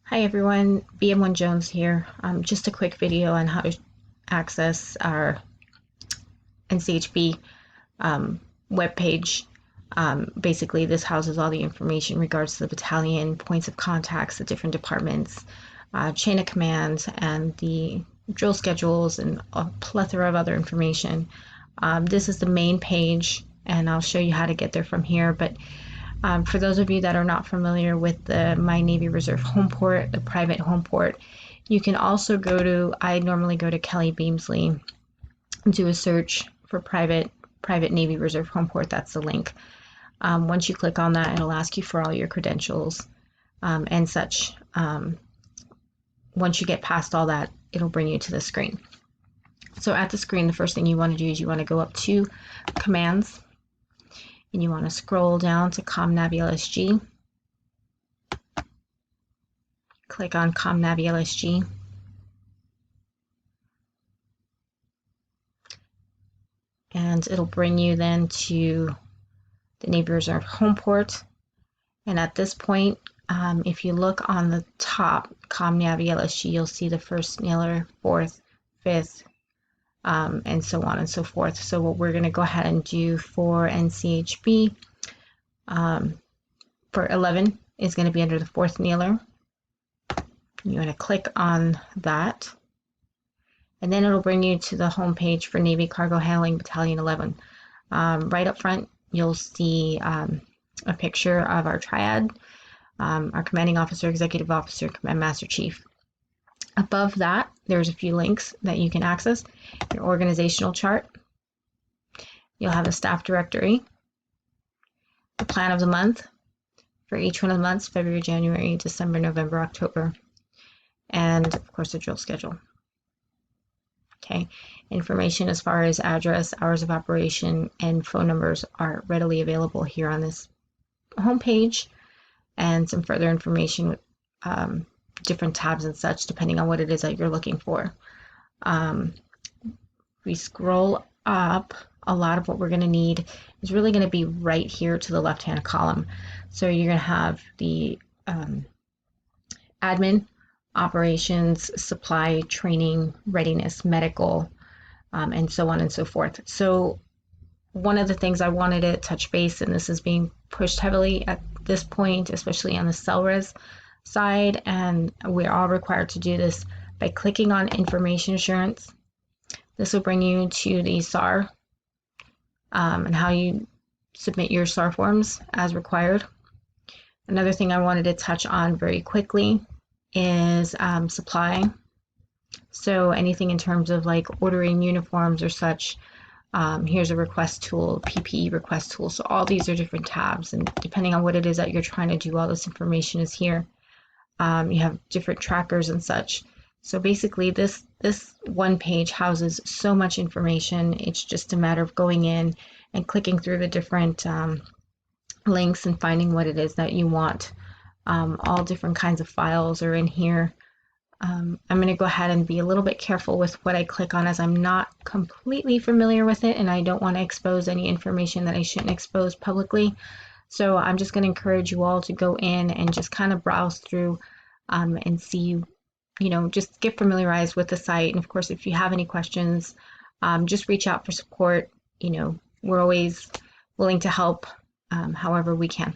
Hi everyone, BM1 Jones here. Just a quick video on how to access our NCHB webpage. Basically, this houses all the information in regards to the battalion, points of contacts, the different departments, chain of command, and the drill schedules, and a plethora of other information. This is the main page, and I'll show you how to get there from here. But for those of you that are not familiar with the My Navy Reserve home port, the private home port, you can also I normally go to Kelly Beamsley and do a search for private Navy Reserve home port. That's the link. Once you click on that, it'll ask you for all your credentials and such. Once you get past all that, it'll bring you to the screen. So at the screen, the first thing you want to do is you want to go up to commands, and you want to scroll down to ComNavi LSG. Click on ComNavi LSG. And it'll bring you then to the Navy Reserve home port. And at this point, if you look on the top, ComNavi LSG, you'll see the first nailer, fourth, fifth, and so on and so forth. So what we're going to go ahead and do for NCHB for 11 is going to be under the fourth nailer. You want to click on that, and then it'll bring you to the home page for Navy Cargo Handling Battalion 11. Right up front, you'll see a picture of our triad, our commanding officer, executive officer, command master chief. Above that, there's a few links that you can access. Your organizational chart. You'll have a staff directory, the plan of the month for each one of the months: February, January, December, November, October, and of course the drill schedule. Okay, information as far as address, hours of operation, and phone numbers are readily available here on this homepage, and some further information with different tabs and such, depending on what it is that you're looking for. We scroll up, a lot of what we're going to need is really going to be right here to the left hand column. So you're going to have the admin, operations, supply, training, readiness, medical, and so on and so forth. So one of the things I wanted to touch base, and this is being pushed heavily at this point, especially on the CELRES side, and we're all required to do this by clicking on information assurance. This will bring you to the SAR and how you submit your SAR forms as required. Another thing I wanted to touch on very quickly is supply. So anything in terms of like ordering uniforms or such, here's a request tool, PPE request tool. So all these are different tabs, and depending on what it is that you're trying to do, all this information is here. You have different trackers and such. So basically this one page houses so much information. It's just a matter of going in and clicking through the different links and finding what it is that you want. All different kinds of files are in here. I'm going to go ahead and be a little bit careful with what I click on, as I'm not completely familiar with it, and I don't want to expose any information that I shouldn't expose publicly. So I'm just going to encourage you all to go in and just kind of browse through and see, just get familiarized with the site. And of course, if you have any questions, just reach out for support. We're always willing to help however we can.